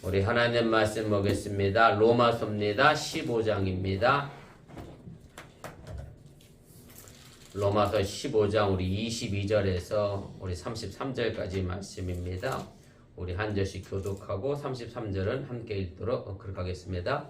우리 하나님 말씀 보겠습니다. 로마서입니다. 15장입니다. 로마서 15장 우리 22절에서 우리 33절까지 말씀입니다. 우리 한 절씩 교독하고 33절은 함께 읽도록 그렇게 하겠습니다.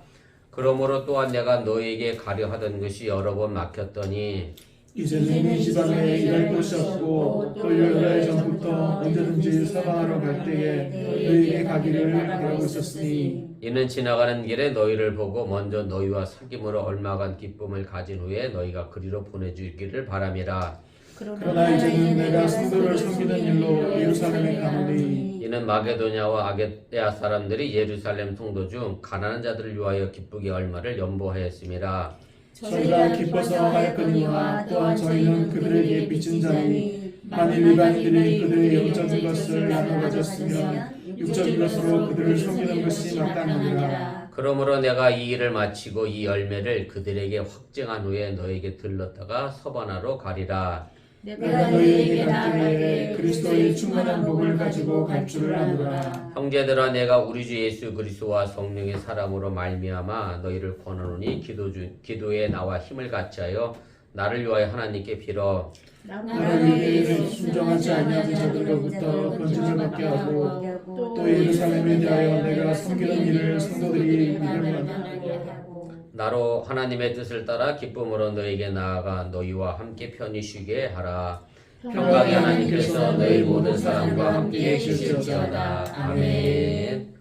그러므로 또한 내가 너에게 가려 하던 것이 여러 번 막혔더니 이제는 이 지방에 일할 곳이 없고 또 10달 전부터 언제든지 사방하러 갈 때에 너희에게 가기를 바라고 있었으니 이는 지나가는 길에 너희를 보고 먼저 너희와 사귐으로 얼마간 기쁨을 가진 후에 너희가 그리로 보내주기를 바람이라. 그러나 이제는 내가 성도를 섬기는 일로 예루살렘에 가노니 이는 마게도냐와 아게야 사람들이 예루살렘 성도 중 가난한 자들을 위하여 기쁘게 얼마를 연보하였음이라. 저희가 기뻐서 하였거니와 또한 저희는 그들에게 빚진 자니 만일 일반인들이 그들의 영적인 것을 나눠 가졌으면 육적인 것으로 그들을 섬기는 것이 마땅하니라. 그러므로 내가 이 일을 마치고 이 열매를 그들에게 확증한 후에 너에게 들렀다가 서바나로 가리라. 내가 너희에게 갈 때에 그리스도의 충만한 복을 가지고 갈 줄을 아노라. 형제들아, 내가 우리 주 예수 그리스도와 성령의 사람으로 말미암아 너희를 권하노니 기도에 나와 힘을 같이하여 나를 위하여 하나님께 빌어. 나를 위해 순종하지 아니하는 자들로부터 건진을 받게 하고 또 예루살렘에 대하여 내가 섬기는 일을 성도들이 믿을 만하게 하고 나로 하나님의 뜻을 따라 기쁨으로 너에게 나아가 너희와 함께 편히 쉬게 하라. 평강의 하나님께서 너희 모든 사람과 함께 계실지어다. 아멘.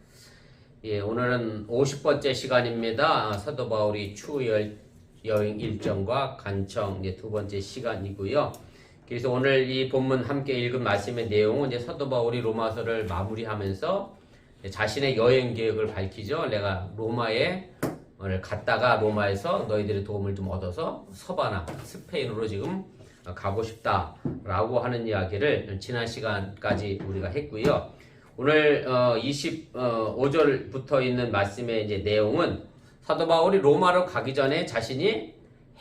예, 오늘은 50번째 시간입니다. 사도 바울이 추후 여행 일정과 간청 이제 두 번째 시간이고요. 그래서 오늘 이 본문 함께 읽은 말씀의 내용은 이제 사도 바울이 로마서를 마무리하면서 자신의 여행 계획을 밝히죠. 내가 로마에 갔다가 로마에서 너희들의 도움을 좀 얻어서 서바나 스페인으로 지금 가고 싶다라고 하는 이야기를 지난 시간까지 우리가 했고요. 오늘 25절부터 있는 말씀의 이제 내용은 사도 바울이 로마로 가기 전에 자신이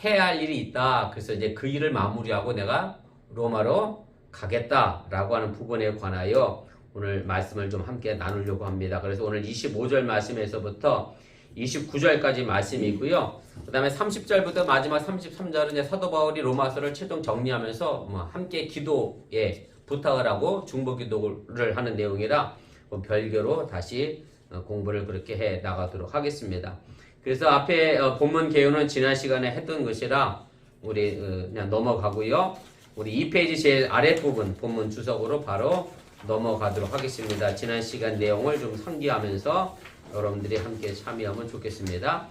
해야 할 일이 있다. 그래서 이제 그 일을 마무리하고 내가 로마로 가겠다라고 하는 부분에 관하여 오늘 말씀을 좀 함께 나누려고 합니다. 그래서 오늘 25절 말씀에서부터 29절까지 말씀이 있고요. 그 다음에 30절부터 마지막 33절은 이제 사도 바울이 로마서를 최종 정리하면서 함께 기도에 부탁을 하고 중보 기도를 하는 내용이라 별개로 다시 공부를 그렇게 해 나가도록 하겠습니다. 그래서 앞에 본문 개요는 지난 시간에 했던 것이라 우리 그냥 넘어가고요. 우리 2페이지 제일 아랫부분 본문 주석으로 바로 넘어가도록 하겠습니다. 지난 시간 내용을 좀 상기하면서 여러분들이 함께 참여하면 좋겠습니다.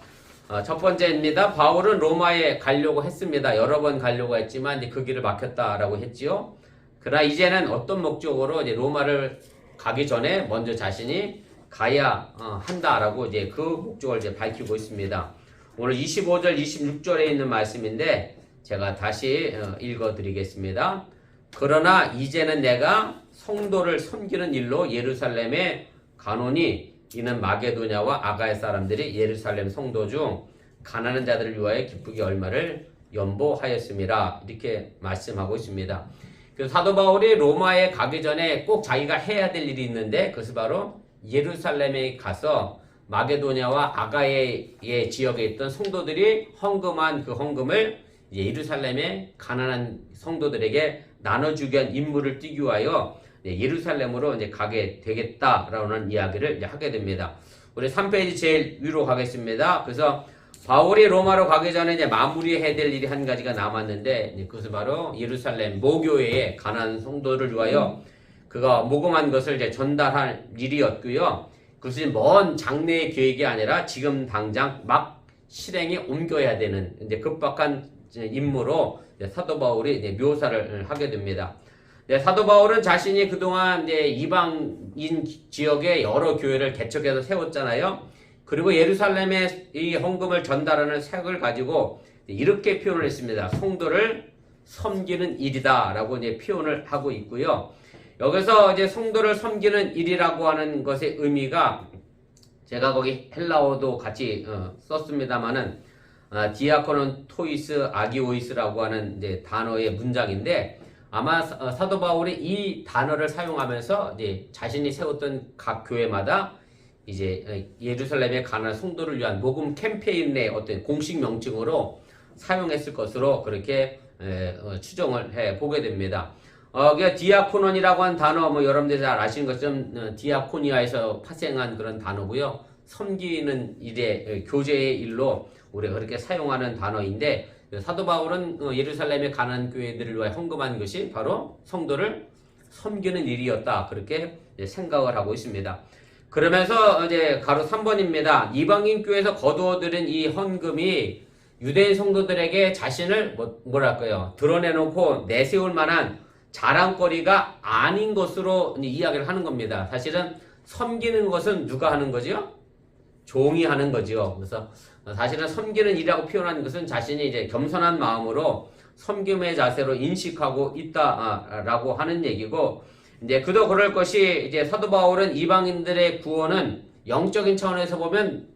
첫 번째입니다. 바울은 로마에 가려고 했습니다. 여러 번 가려고 했지만 이제 그 길을 막혔다라고 했지요. 그러나 이제는 어떤 목적으로 이제 로마를 가기 전에 먼저 자신이 가야 한다라고 이제 그 목적을 이제 밝히고 있습니다. 오늘 25절, 26절에 있는 말씀인데 제가 다시 읽어드리겠습니다. 그러나 이제는 내가 성도를 섬기는 일로 예루살렘에 가노니 이는 마게도냐와 아가야 사람들이 예루살렘 성도 중 가난한 자들을 위하여 기쁘게 얼마를 연보하였음이라 이렇게 말씀하고 있습니다. 그래서 사도 바울이 로마에 가기 전에 꼭 자기가 해야 될 일이 있는데 그것이 바로 예루살렘에 가서 마게도냐와 아가야의 지역에 있던 성도들이 헌금한 그 헌금을 예루살렘의 가난한 성도들에게 나눠주기 위한 임무를 띠기 위하여 예루살렘으로 이제 가게 되겠다라는 이야기를 이제 하게 됩니다. 우리 3페이지 제일 위로 가겠습니다. 그래서 바울이 로마로 가기 전에 이제 마무리해야 될 일이 한 가지가 남았는데 그것은 바로 예루살렘 모교회의 가난한 성도를 위하여 그가 모금한 것을 이제 전달할 일이었고요. 그것이 먼 장래의 계획이 아니라 지금 당장 막 실행에 옮겨야 되는 이제 급박한 임무로 이제 사도 바울이 이제 묘사를 하게 됩니다. 사도 바울은 자신이 그동안 이제 이방인 지역에 여러 교회를 개척해서 세웠잖아요. 그리고 예루살렘에 이 헌금을 전달하는 색을 가지고 이렇게 표현을 했습니다. 성도를 섬기는 일이다라고 이제 표현을 하고 있고요. 여기서 이제 성도를 섬기는 일이라고 하는 것의 의미가 제가 거기 헬라어도 같이 썼습니다만은 디아코는 토이스 아기오이스라고 하는 이제 단어의 문장인데 아마 사도 바울이 이 단어를 사용하면서 이제 자신이 세웠던 각 교회마다 이제 예루살렘에 가난한 성도를 위한 복음 캠페인의 어떤 공식 명칭으로 사용했을 것으로 그렇게 추정을 해 보게 됩니다. 디아코논이라고 한 단어, 뭐 여러분들이 잘 아시는 것처럼 디아코니아에서 파생한 그런 단어고요. 섬기는 일에 교제의 일로 우리가 그렇게 사용하는 단어인데, 사도 바울은 예루살렘의 가난한 교회들을 위해 헌금한 것이 바로 성도를 섬기는 일이었다, 그렇게 생각을 하고 있습니다. 그러면서 이제 가로 3번입니다. 이방인 교회에서 거두어들인 이 헌금이 유대인 성도들에게 자신을 뭐랄까요, 드러내놓고 내세울 만한 자랑거리가 아닌 것으로 이야기를 하는 겁니다. 사실은 섬기는 것은 누가 하는 거죠? 종이 하는 거죠. 그래서 사실은 섬기는 일이라고 표현하는 것은 자신이 이제 겸손한 마음으로 섬김의 자세로 인식하고 있다라고 하는 얘기고, 이제 그도 그럴 것이, 이제 사도 바울은 이방인들의 구원은 영적인 차원에서 보면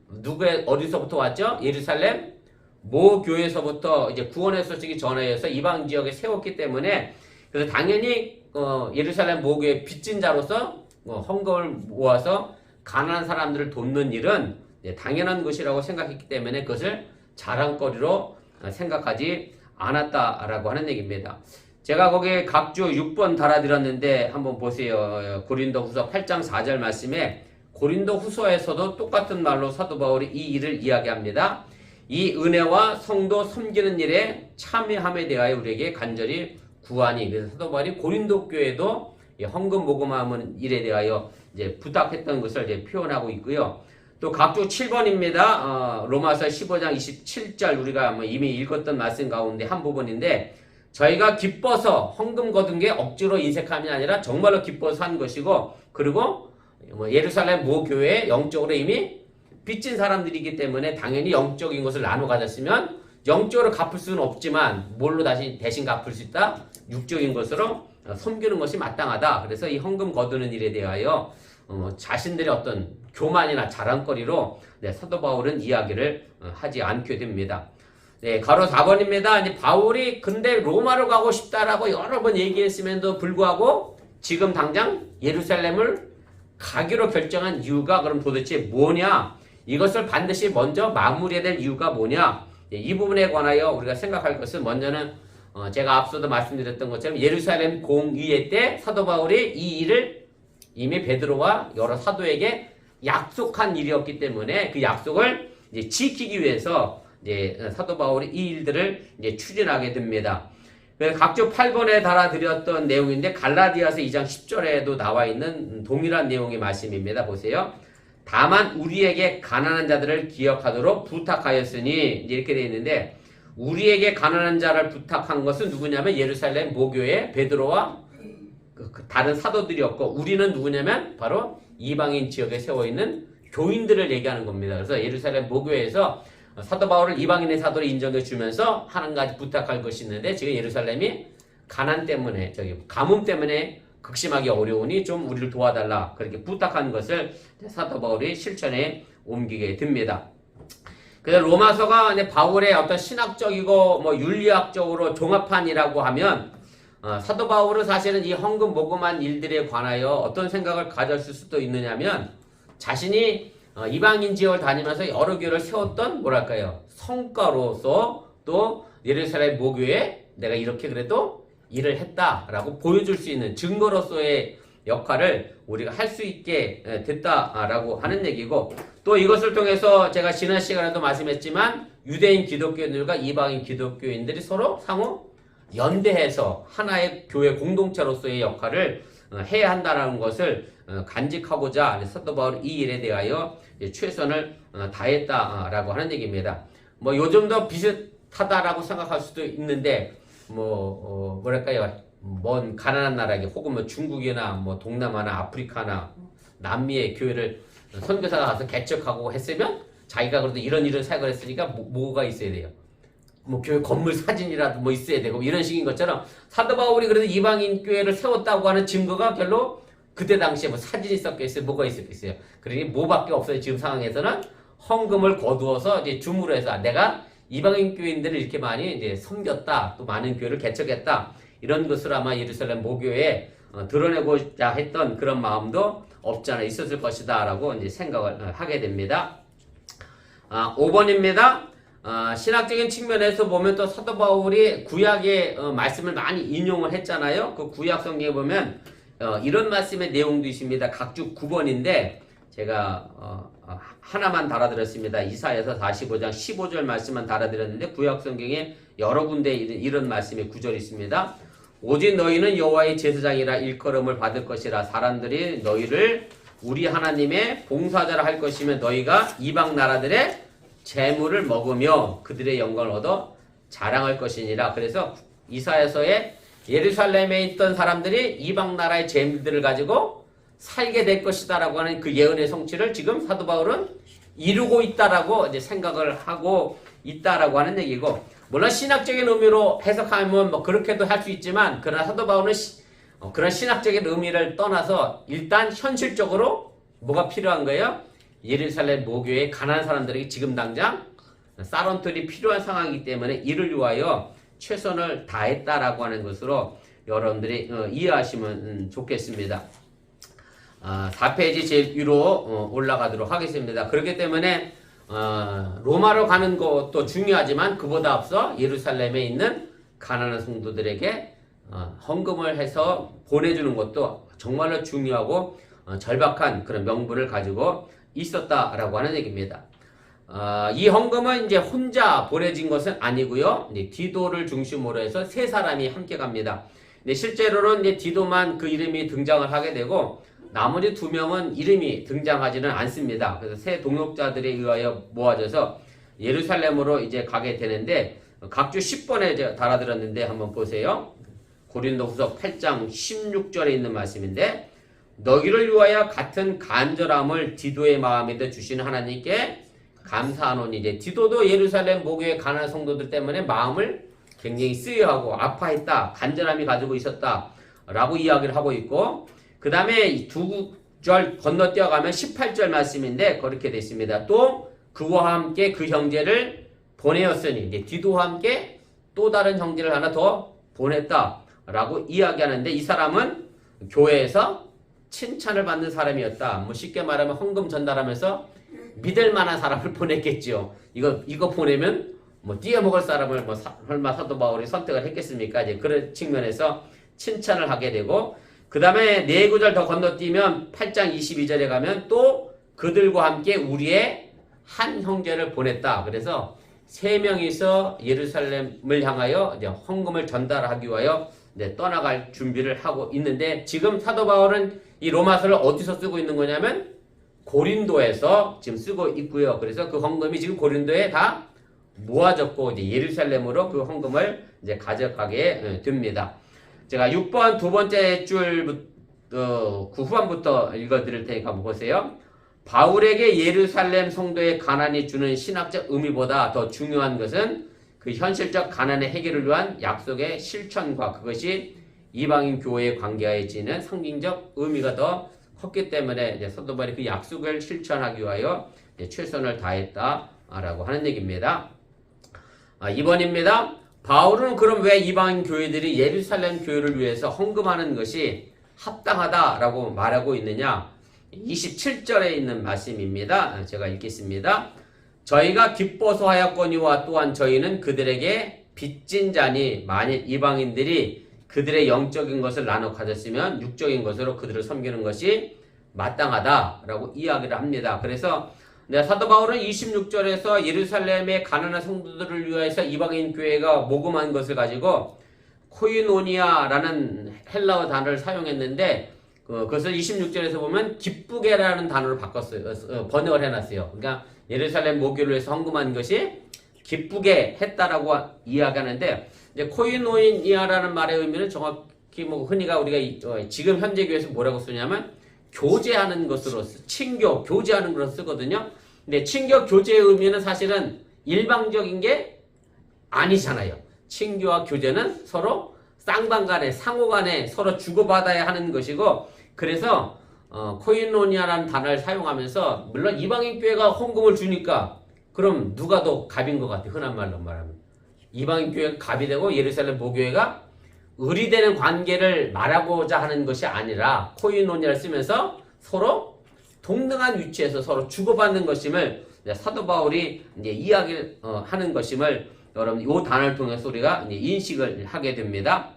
어디서부터 왔죠? 예루살렘 모 교회에서부터 이제 구원의 소식이 전해져서 이방 지역에 세웠기 때문에, 그래서 당연히 예루살렘 모 교회 빚진 자로서 헌금을 모아서 가난한 사람들을 돕는 일은 당연한 것이라고 생각했기 때문에 그것을 자랑거리로 생각하지 않았다라고 하는 얘기입니다. 제가 거기에 각주 6번 달아드렸는데 한번 보세요. 고린도후서 8장 4절 말씀에 고린도후서에서도 똑같은 말로 사도 바울이 이 일을 이야기합니다. 이 은혜와 성도 섬기는 일에 참여함에 대하여 우리에게 간절히 구하니. 그래서 사도 바울이 고린도 교회도 헌금 모금하는 일에 대하여 이제 부탁했던 것을 이제 표현하고 있고요. 또 각주 7번입니다. 로마서 15장 27절 우리가 이미 읽었던 말씀 가운데 한 부분인데, 저희가 기뻐서 헌금 거둔 게 억지로 인색함이 아니라 정말로 기뻐서 한 것이고, 그리고 예루살렘 모 교회에 영적으로 이미 빚진 사람들이기 때문에 당연히 영적인 것을 나눠 가졌으면 영적으로 갚을 수는 없지만 뭘로 대신 갚을 수 있다? 육적인 것으로 섬기는 것이 마땅하다. 그래서 이 헌금 거두는 일에 대하여 자신들의 어떤 교만이나 자랑거리로 사도 바울은 이야기를 하지 않게 됩니다. 네, 가로 4번입니다. 이제 바울이 근데 로마로 가고 싶다라고 여러 번 얘기했음에도 불구하고 지금 당장 예루살렘을 가기로 결정한 이유가 그럼 도대체 뭐냐? 이것을 반드시 먼저 마무리해야 될 이유가 뭐냐? 이 부분에 관하여 우리가 생각할 것은, 먼저는 제가 앞서도 말씀드렸던 것처럼 예루살렘 공의회 때 사도 바울이 이 일을 이미 베드로와 여러 사도에게 약속한 일이었기 때문에 그 약속을 이제 지키기 위해서 이제 사도 바울이 이 일들을 이제 추진하게 됩니다. 각주 8번에 달아드렸던 내용인데, 갈라디아서 2장 10절에도 나와 있는 동일한 내용의 말씀입니다. 보세요. 다만 우리에게 가난한 자들을 기억하도록 부탁하였으니, 이렇게 되어 있는데, 우리에게 가난한 자를 부탁한 것은 누구냐면 예루살렘 모교의 베드로와 다른 사도들이었고, 우리는 누구냐면 바로 이방인 지역에 세워있는 교인들을 얘기하는 겁니다. 그래서 예루살렘 모교에서 사도 바울을 이방인의 사도로 인정해 주면서 한 가지 부탁할 것이 있는데, 지금 예루살렘이 가난 때문에, 가뭄 때문에 극심하게 어려우니 좀 우리를 도와달라, 그렇게 부탁한 것을 사도 바울이 실천에 옮기게 됩니다. 그래서 로마서가 바울의 어떤 신학적이고 윤리학적으로 종합판이라고 하면, 사도 바울은 사실은 이 헌금 모금한 일들에 관하여 어떤 생각을 가졌을 수도 있느냐면, 자신이 이방인 지역을 다니면서 여러 교회를 세웠던 성과로서 또 예루살렘 모교에 내가 이렇게 그래도 일을 했다라고 보여줄 수 있는 증거로서의 역할을 우리가 할 수 있게 됐다라고 하는 얘기고, 또 이것을 통해서 제가 지난 시간에도 말씀했지만 유대인 기독교인들과 이방인 기독교인들이 서로 상호 연대해서 하나의 교회 공동체로서의 역할을 해야 한다는 것을 간직하고자 사도 바울이 이 일에 대하여 최선을 다했다라고 하는 얘기입니다. 요즘도 비슷하다라고 생각할 수도 있는데, 먼 가난한 나라에 혹은 중국이나 동남아나 아프리카나 남미의 교회를 선교사가 가서 개척하고 했으면 자기가 그래도 이런 사역을 했으니까 뭐가 있어야 돼요? 교회 건물 사진이라도 있어야 되고 이런 식인 것처럼, 사도 바울이 그래도 이방인 교회를 세웠다고 하는 증거가 별로 그때 당시에 사진이 있었겠어요? 뭐가 있었겠어요? 그러니 뭐밖에 없어요. 지금 상황에서는 헌금을 거두어서 이제 줌으로 해서 내가 이방인 교인들을 이렇게 많이 이제 섬겼다, 또 많은 교회를 개척했다, 이런 것을 아마 예루살렘 모교에 드러내고자 했던 그런 마음도 없지 않아 있었을 것이다 라고 이제 생각을 하게 됩니다. 5번입니다. 신학적인 측면에서 보면 또 사도 바울이 구약의 말씀을 많이 인용을 했잖아요. 그 구약 성경에 보면 이런 말씀의 내용도 있습니다. 각주 9번인데 제가 하나만 달아드렸습니다. 이사야서 45장 15절 말씀만 달아드렸는데 구약 성경에 여러 군데 이런 말씀의 구절이 있습니다. 오직 너희는 여호와의 제사장이라 일컬음을 받을 것이라 사람들이 너희를 우리 하나님의 봉사자라 할 것이며 너희가 이방 나라들의 재물을 먹으며 그들의 영광을 얻어 자랑할 것이니라. 그래서 이사야서에 예루살렘에 있던 사람들이 이방 나라의 재물들을 가지고 살게 될 것이다 라고 하는 그 예언의 성취를 지금 사도 바울은 이루고 있다라고 이제 생각을 하고 있다라고 하는 얘기고, 물론 신학적인 의미로 해석하면 뭐 그렇게도 할 수 있지만, 그러나 사도 바울은 그런 신학적인 의미를 떠나서 일단 현실적으로 뭐가 필요한 거예요? 예루살렘 모교의 가난한 사람들에게 지금 당장 쌀원털이 필요한 상황이기 때문에 이를 위하여 최선을 다했다라고 하는 것으로 여러분들이 이해하시면 좋겠습니다. 4페이지 제일 위로 올라가도록 하겠습니다. 그렇기 때문에 로마로 가는 것도 중요하지만 그보다 앞서 예루살렘에 있는 가난한 성도들에게 헌금을 해서 보내주는 것도 정말로 중요하고 절박한 그런 명분을 가지고 있었다라고 하는 얘기입니다. 이 헌금은 이제 혼자 보내진 것은 아니고요. 이제 디도를 중심으로 해서 세 사람이 함께 갑니다. 근데 실제로는 이제 디도만 그 이름이 등장을 하게 되고 나머지 두 명은 이름이 등장하지는 않습니다. 그래서 세 동역자들에 의하여 모아져서 예루살렘으로 이제 가게 되는데 각주 10번에 제가 달아드렸는데 한번 보세요. 고린도후서 8장 16절에 있는 말씀인데 너희를 위하여 같은 간절함을 디도의 마음에도 주시는 하나님께 감사하노니. 이제 디도도 예루살렘 모교의 가난한 성도들 때문에 마음을 굉장히 쓰여하고 아파했다, 간절함이 가지고 있었다 라고 이야기를 하고 있고, 그 다음에 두 절 건너뛰어가면 18절 말씀인데 그렇게 됐습니다. 또 그와 함께 그 형제를 보내었으니, 이제 디도와 함께 또 다른 형제를 하나 더 보냈다 라고 이야기하는데, 이 사람은 교회에서 칭찬을 받는 사람이었다. 뭐 쉽게 말하면 헌금 전달하면서 믿을 만한 사람을 보냈겠죠. 이거 보내면 뭐 띄어먹을 사람을 뭐 설마 사도 바울이 선택을 했겠습니까? 이제 그런 측면에서 칭찬을 하게 되고, 그 다음에 4구절 더 건너뛰면 8장 22절에 가면 또 그들과 함께 우리의 한 형제를 보냈다. 그래서 3명이서 예루살렘을 향하여 이제 헌금을 전달하기 위하여 이제 떠나갈 준비를 하고 있는데, 지금 사도 바울은 이 로마서를 어디서 쓰고 있는 거냐면 고린도에서 지금 쓰고 있고요. 그래서 그 헌금이 지금 고린도에 다 모아졌고 이제 예루살렘으로 그 헌금을 이제 가져가게 됩니다. 제가 6번 두 번째 줄 그 후반부터 읽어드릴 테니까 한번 보세요. 바울에게 예루살렘 성도의 가난이 주는 신학적 의미보다 더 중요한 것은 그 현실적 가난의 해결을 위한 약속의 실천과 그것이 이방인 교회에 관계하여지는 상징적 의미가 더 컸기 때문에 이제 사도 바울이 그 약속을 실천하기 위하여 최선을 다했다라고 하는 얘기입니다. 2번입니다. 바울은 그럼 왜 이방인 교회들이 예루살렘 교회를 위해서 헌금하는 것이 합당하다라고 말하고 있느냐? 27절에 있는 말씀입니다. 제가 읽겠습니다. 저희가 기뻐서 하였거니와 또한 저희는 그들에게 빚진 자니 만일 이방인들이 그들의 영적인 것을 나눠 가졌으면 육적인 것으로 그들을 섬기는 것이 마땅하다라고 이야기를 합니다. 그래서 사도 바울은 26절에서 예루살렘의 가난한 성도들을 위해서 이방인 교회가 모금한 것을 가지고 코이노니아라는 헬라어 단어를 사용했는데 그것을 26절에서 보면 기쁘게라는 단어로 바꿨어요. 번역을 해놨어요. 그러니까 예루살렘 모교를 위해서 헌금한 것이 기쁘게 했다라고 이야기하는데, 이제 코이노니아라는 말의 의미는 정확히 뭐 흔히가 우리가 지금 현재 교회에서 뭐라고 쓰냐면 교제하는 것으로 친교, 교제하는 것으로 쓰거든요. 근데 친교, 교제의 의미는 사실은 일방적인 게 아니잖아요. 친교와 교제는 서로 쌍방간에 상호간에 서로 주고받아야 하는 것이고, 그래서 코이노니아라는 단어를 사용하면서 물론 이방인 교회가 헌금을 주니까 그럼 누가 더 갑인 것 같아요. 흔한 말로 말하면 이방인 교회가 갑이 되고 예루살렘 모교회가 의리되는 관계를 말하고자 하는 것이 아니라 코이노니아를 쓰면서 서로 동등한 위치에서 서로 주고받는 것임을 이제 사도 바울이 이제 이야기를 하는 것임을 여러분 이 단어를 통해서 우리가 이제 인식을 하게 됩니다.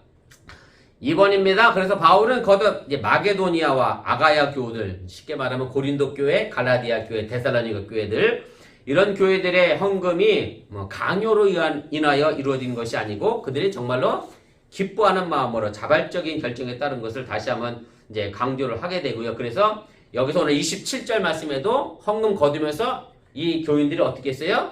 2번입니다. 그래서 바울은 거듭 이제 마게도니아와 아가야 교우들, 쉽게 말하면 고린도 교회, 갈라디아 교회, 데살로니가 교회들, 이런 교회들의 헌금이 강요로 인하여 이루어진 것이 아니고 그들이 정말로 기뻐하는 마음으로 자발적인 결정에 따른 것을 다시 한번 이제 강조를 하게 되고요. 그래서 여기서 오늘 27절 말씀에도 헌금 거두면서 이 교인들이 어떻게 했어요?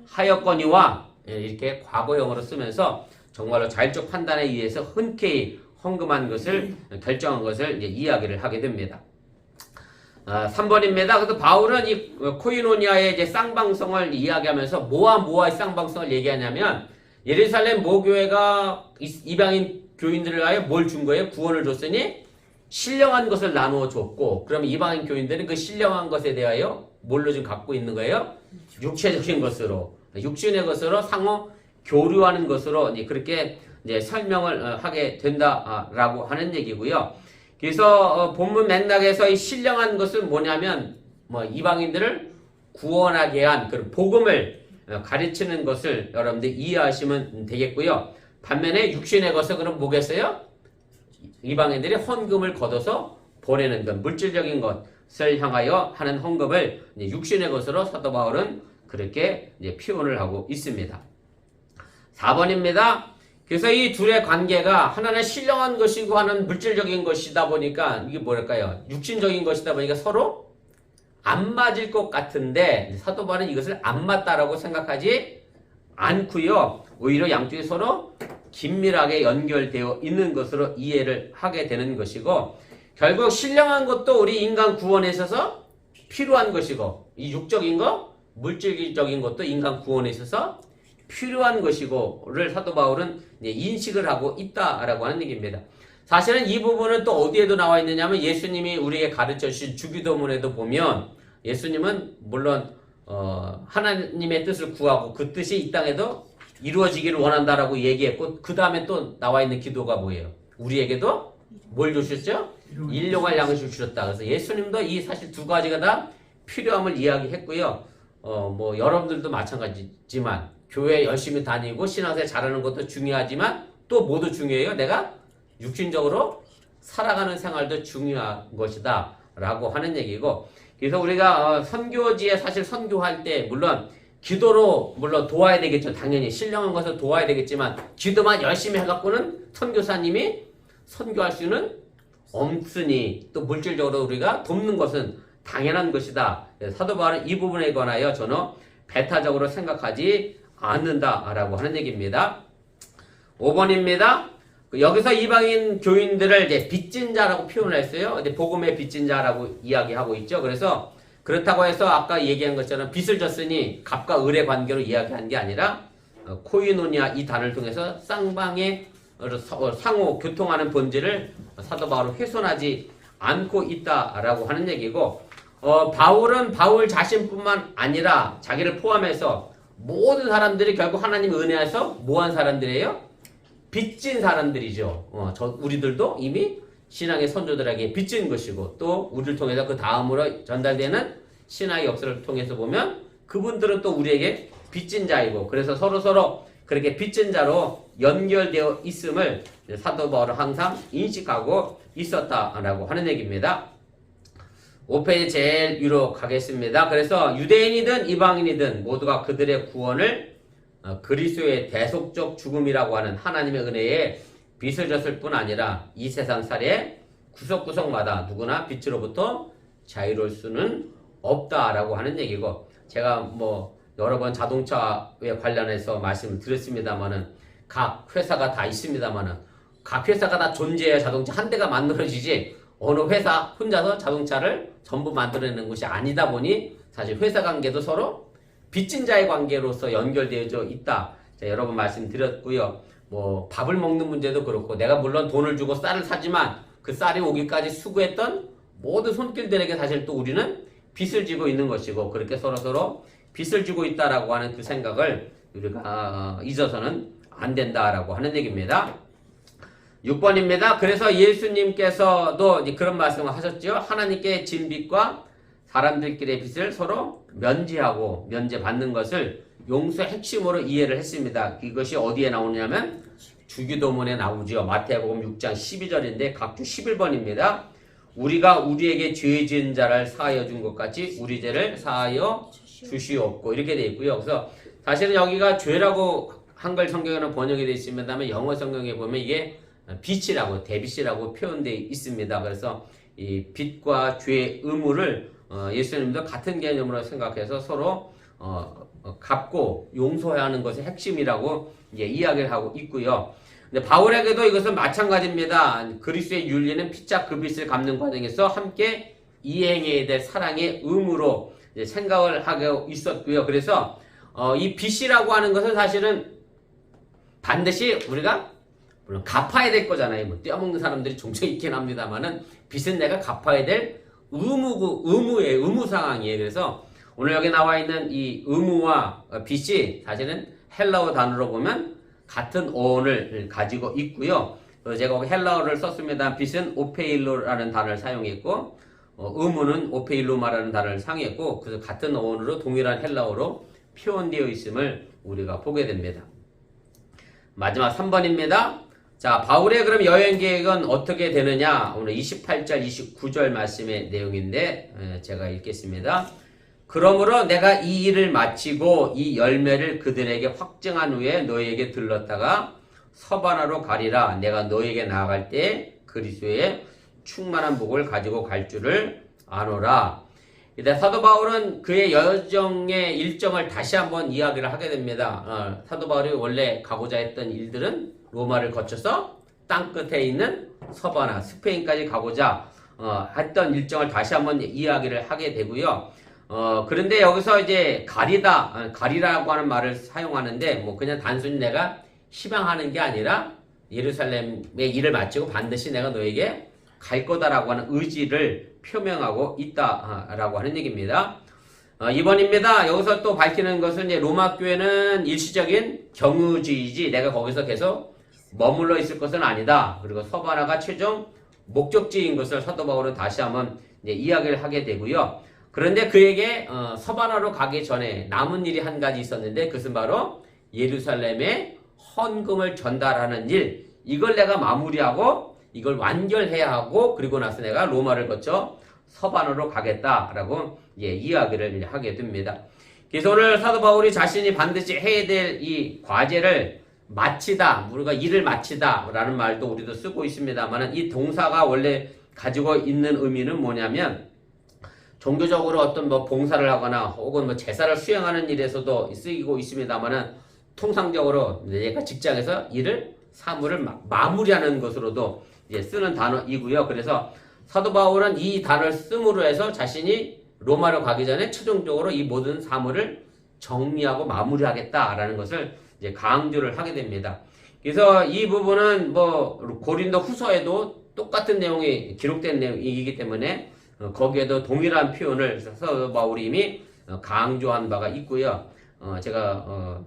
기뻐하였거니와 이렇게 과거형으로 쓰면서 정말로 자율적 판단에 의해서 흔쾌히 헌금한 것을 결정한 것을 이제 이야기를 하게 됩니다. 3번입니다. 그래서 바울은 이 코이노니아의 이제 쌍방성을 이야기하면서 뭐와 쌍방성을 얘기하냐면 예루살렘 모교회가 이방인 교인들을 위하여 뭘 준 거예요? 구원을 줬으니 신령한 것을 나누어 줬고, 그러면 이방인 교인들은 그 신령한 것에 대하여 뭘로 좀 갖고 있는 거예요? 육체적인 것으로, 육신의 것으로 상호 교류하는 것으로 이제 그렇게 이제 설명을 하게 된다라고 하는 얘기고요. 그래서 본문 맥락에서 이 신령한 것은 뭐냐면 이방인들을 구원하게 한 그런 복음을 가르치는 것을 여러분들 이해하시면 되겠고요. 반면에 육신의 것은 그럼 뭐겠어요? 이방인들이 헌금을 걷어서 보내는 것, 물질적인 것을 향하여 하는 헌금을 이제 육신의 것으로 사도 바울은 그렇게 이제 표현을 하고 있습니다. 4번입니다. 그래서 이 둘의 관계가 하나는 신령한 것이고 하나는 물질적인 것이다 보니까 이게 뭐랄까요? 육신적인 것이다 보니까 서로 안 맞을 것 같은데 사도 바울은 이것을 안 맞다라고 생각하지 않고요. 오히려 양쪽이 서로 긴밀하게 연결되어 있는 것으로 이해를 하게 되는 것이고, 결국 신령한 것도 우리 인간 구원에 있어서 필요한 것이고, 이 육적인 것, 물질적인 것도 인간 구원에 있어서 필요한 것이고를 사도 바울은 이제 인식을 하고 있다라고 하는 얘기입니다. 사실은 이 부분은 또 어디에도 나와 있느냐면 예수님이 우리에게 가르쳐 주신 주기도문에도 보면 예수님은 물론 하나님의 뜻을 구하고 그 뜻이 이 땅에도 이루어지기를 원한다라고 얘기했고, 그 다음에 또 나와 있는 기도가 뭐예요? 우리에게도 뭘 주셨죠? 일용할 양식을 주셨다. 그래서 예수님도 이 사실 두 가지가 다 필요함을 이야기했고요. 여러분들도 마찬가지지만 교회 열심히 다니고 신앙생활 잘하는 것도 중요하지만 또 모두 중요해요. 내가 육신적으로 살아가는 생활도 중요한 것이다 라고 하는 얘기고, 그래서 우리가 선교지에 사실 선교할 때 물론 기도로 물론 도와야 되겠죠. 당연히 신령한 것을 도와야 되겠지만 기도만 열심히 해갖고는 선교사님이 선교할 수는 없으니 또 물질적으로 우리가 돕는 것은 당연한 것이다. 사도 바울은 이 부분에 관하여 저는 배타적으로 생각하지 않는다라고 하는 얘기입니다. 5번입니다. 여기서 이방인 교인들을 이제 빚진 자라고 표현을 했어요. 복음의 빚진 자라고 이야기하고 있죠. 그래서 그렇다고 해서 아까 얘기한 것처럼 빚을 졌으니 갑과 을의 관계로 이야기한 게 아니라 코이노니아 이 단어를 통해서 쌍방의 상호 교통하는 본질을 사도 바울은 훼손하지 않고 있다라고 하는 얘기고, 바울은 바울 자신뿐만 아니라 자기를 포함해서 모든 사람들이 결국 하나님의 은혜에서 뭐한 사람들이에요? 빚진 사람들이죠. 우리들도 이미 신앙의 선조들에게 빚진 것이고, 또 우리를 통해서 그 다음으로 전달되는 신앙의 역사를 통해서 보면 그분들은 또 우리에게 빚진 자이고, 그래서 서로 그렇게 빚진 자로 연결되어 있음을 사도 바울은 항상 인식하고 있었다라고 하는 얘기입니다. 5페이지 제일 위로 가겠습니다. 그래서 유대인이든 이방인이든 모두가 그들의 구원을 그리스도의 대속적 죽음이라고 하는 하나님의 은혜에 빚을 졌을 뿐 아니라 이 세상 살에 구석구석마다 누구나 빚으로부터 자유로울 수는 없다라고 하는 얘기고, 제가 여러 번 자동차에 관련해서 말씀을 드렸습니다만은 각 회사가 다 있습니다만은 각 회사가 다 존재해야 자동차 한 대가 만들어지지 어느 회사 혼자서 자동차를 전부 만들어내는 것이 아니다 보니 사실 회사 관계도 서로 빚진 자의 관계로서 연결되어져 있다. 여러 번 말씀드렸고요. 밥을 먹는 문제도 그렇고, 내가 물론 돈을 주고 쌀을 사지만 그 쌀이 오기까지 수고했던 모든 손길들에게 사실 또 우리는 빚을 지고 있는 것이고, 그렇게 서로 빚을 지고 있다라고 하는 그 생각을 우리가 잊어서는 안 된다라고 하는 얘기입니다. 6번입니다. 그래서 예수님께서도 이제 그런 말씀을 하셨죠. 하나님께 진 빛과 사람들끼리의 빛을 서로 면제하고 면제받는 것을 용서의 핵심으로 이해를 했습니다. 이것이 어디에 나오냐면 주기도문에 나오죠. 마태복음 6장 12절인데 각주 11번입니다. 우리가 우리에게 죄 지은 자를 사하여 준 것 같이 우리 죄를 사하여 주시옵고 이렇게 되어 있고요. 그래서 사실은 여기가 죄라고 한글 성경에는 번역이 되어 있습니다만 영어 성경에 보면 이게 빛이라고 데빗이라고 표현되어 있습니다. 그래서 이 빛과 죄의 의무를 예수님도 같은 개념으로 생각해서 서로 갚고 용서해야 하는 것이 핵심이라고 이제 이야기를 하고 있고요. 근데 바울에게도 이것은 마찬가지입니다. 그리스도의 윤리는 피자 그 빛을 갚는 과정에서 함께 이행해야 될 사랑의 의무로 이제 생각을 하고 있었고요. 그래서 이 빛이라고 하는 것은 사실은 반드시 우리가 물론 갚아야 될 거잖아요. 뭐 떼어먹는 사람들이 종종 있긴 합니다만은 빚은 내가 갚아야 될 의무 상황이에요. 그래서 오늘 여기 나와 있는 이 의무와 빚이 사실은 헬라어 단어로 보면 같은 어원을 가지고 있고요. 제가 헬라어를 썼습니다. 빚은 오페일로라는 단어를 사용했고 의무는 오페일로마라는 단어를 사용했고 그래서 같은 어원으로 동일한 헬라어로 표현되어 있음을 우리가 보게 됩니다. 마지막 3번입니다. 자, 바울의 그럼 여행 계획은 어떻게 되느냐? 오늘 28절, 29절 말씀의 내용인데 제가 읽겠습니다. 그러므로 내가 이 일을 마치고 이 열매를 그들에게 확증한 후에 너희에게 들렀다가 서바나로 가리라. 내가 너희에게 나아갈 때 그리스도의 충만한 복을 가지고 갈 줄을 아노라. 이제 사도 바울은 그의 여정의 일정을 다시 한번 이야기를 하게 됩니다. 사도 바울이 원래 가고자 했던 일들은 로마를 거쳐서 땅끝에 있는 서바나, 스페인까지 가고자 했던 일정을 다시 한번 이야기를 하게 되고요. 그런데 여기서 이제 가리라고 하는 말을 사용하는데 뭐 그냥 단순히 내가 희망하는 게 아니라 예루살렘의 일을 마치고 반드시 내가 너에게 갈 거다라고 하는 의지를 표명하고 있다라고 하는 얘기입니다. 2번입니다. 여기서 또 밝히는 것은 이제 로마 교회는 일시적인 경유주의지 내가 거기서 계속 머물러 있을 것은 아니다. 그리고 서바나가 최종 목적지인 것을 사도 바울은 다시 한번 이제 이야기를 하게 되고요. 그런데 그에게 서바나로 가기 전에 남은 일이 한 가지 있었는데 그것은 바로 예루살렘에 헌금을 전달하는 일. 이걸 내가 마무리하고 이걸 완결해야 하고 그리고 나서 내가 로마를 거쳐 서바나로 가겠다라고 이야기를 하게 됩니다. 그래서 오늘 사도 바울이 자신이 반드시 해야 될 이 과제를 마치다, 우리가 일을 마치다 라는 말도 우리도 쓰고 있습니다만 이 동사가 원래 가지고 있는 의미는 뭐냐면 종교적으로 어떤 뭐 봉사를 하거나 혹은 뭐 제사를 수행하는 일에서도 쓰이고 있습니다만은 통상적으로 내가 직장에서 사물을 마무리하는 것으로도 이제 쓰는 단어이고요. 그래서 사도 바울은 이 단어를 씀으로 해서 자신이 로마로 가기 전에 최종적으로 이 모든 사물을 정리하고 마무리하겠다라는 것을 이제 강조를 하게 됩니다. 그래서 이 부분은 뭐 고린도 후서에도 똑같은 내용이 기록된 내용이기 때문에 거기에도 동일한 표현을 사도 바울이 이미 강조한 바가 있고요. 제가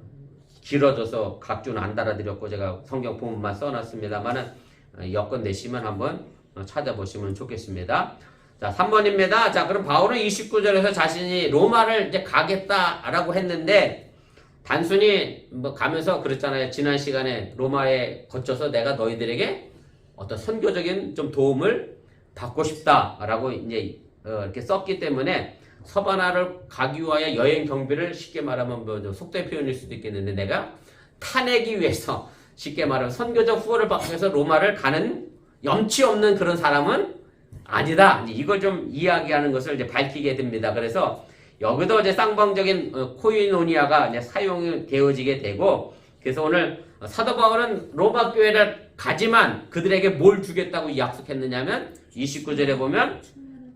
길어져서 각주는 안 달아드렸고 제가 성경 본문만 써놨습니다만은 여건 되시면 한번 찾아보시면 좋겠습니다. 자, 3번입니다. 자, 그럼 바울은 29절에서 자신이 로마를 이제 가겠다라고 했는데 단순히 뭐 가면서 그랬잖아요. 지난 시간에 로마에 거쳐서 내가 너희들에게 어떤 선교적인 좀 도움을 받고 싶다라고 이제 이렇게 썼기 때문에 서바나를 가기 위하여 여행 경비를 쉽게 말하면 뭐 속된 표현일 수도 있겠는데 내가 타내기 위해서 쉽게 말하면 선교적 후원을 받기 위해서 로마를 가는 염치 없는 그런 사람은 아니다. 이걸 좀 이야기하는 것을 이제 밝히게 됩니다. 그래서 여기도 이제 쌍방적인 코이노니아가 이제 사용이 되어지게 되고 그래서 오늘 사도 바울은 로마 교회를 가지만 그들에게 뭘 주겠다고 약속했느냐면 29절에 보면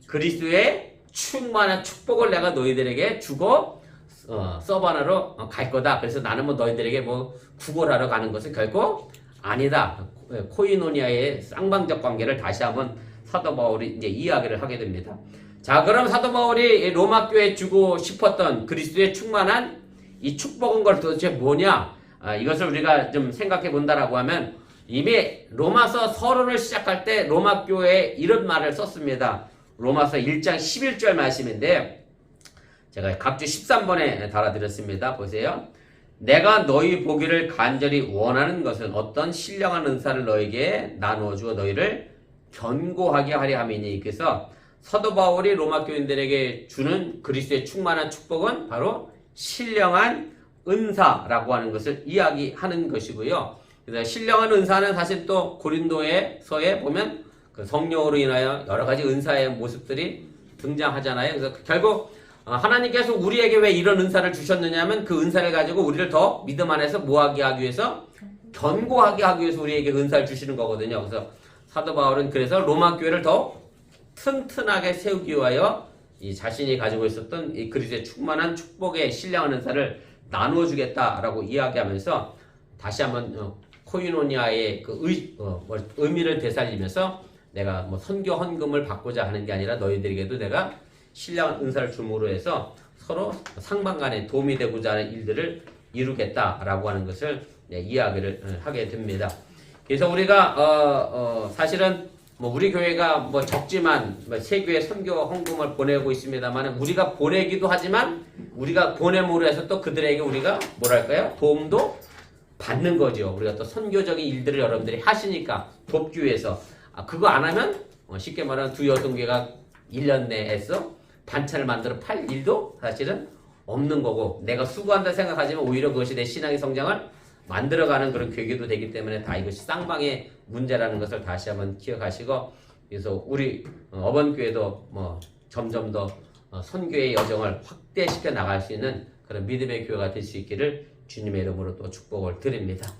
그리스도의 충만한 축복을 내가 너희들에게 주고 서바나로 갈 거다. 그래서 나는 뭐 너희들에게 뭐 구걸하러 가는 것은 결코 아니다. 코이노니아의 쌍방적 관계를 다시 한번 사도 바울이 이제 이야기를 하게 됩니다. 자, 그럼 사도 바울이 로마 교회에 주고 싶었던 그리스도의 충만한 이 축복은 걸 도대체 뭐냐? 이것을 우리가 좀 생각해 본다라고 하면 이미 로마서 서론을 시작할 때 로마 교회에 이런 말을 썼습니다. 로마서 1장 11절 말씀인데 제가 각주 13번에 달아드렸습니다. 보세요. 내가 너희 보기를 간절히 원하는 것은 어떤 신령한 은사를 너에게 나누어 주어 너희를 견고하게 하려 함이니. 그래서 사도 바울이 로마 교인들에게 주는 그리스도의 충만한 축복은 바로 신령한 은사라고 하는 것을 이야기하는 것이고요. 그래서 신령한 은사는 사실 또 고린도서에 보면 그 성령으로 인하여 여러 가지 은사의 모습들이 등장하잖아요. 그래서 결국 하나님께서 우리에게 왜 이런 은사를 주셨느냐면 그 은사를 가지고 우리를 더 믿음 안에서 뭐하게 하기 위해서 견고하게 하기 위해서 우리에게 은사를 주시는 거거든요. 그래서 사도 바울은 그래서 로마 교회를 더 튼튼하게 세우기 위하여 이 자신이 가지고 있었던 이 그리스도의 충만한 축복의 신령한 은사를 나누어 주겠다라고 이야기하면서 다시 한번 코이노니아의 그 의미를 되살리면서 내가 뭐 선교 헌금을 받고자 하는 게 아니라 너희들에게도 내가 신령한 은사를 줌으로 해서 서로 상반간에 도움이 되고자 하는 일들을 이루겠다라고 하는 것을 이야기를 하게 됩니다. 그래서 우리가 사실은 뭐 우리 교회가 뭐 적지만 뭐 세교회 선교 헌금을 보내고 있습니다만 우리가 보내기도 하지만 우리가 보냄으로 해서 또 그들에게 우리가 뭐랄까요? 도움도 받는 거죠. 우리가 또 선교적인 일들을 여러분들이 하시니까 돕기 위해서 그거 안 하면 쉽게 말하면 두 여성교회가 1년 내에서 반찬을 만들어 팔 일도 사실은 없는 거고 내가 수고한다 생각하지만 오히려 그것이 내 신앙의 성장을 만들어가는 그런 계기도 되기 때문에 다 이것이 쌍방의 문제라는 것을 다시 한번 기억하시고 그래서 우리 어번교회도 뭐 점점 더 선교의 여정을 확대시켜 나갈 수 있는 그런 믿음의 교회가 될 수 있기를 주님의 이름으로 또 축복을 드립니다.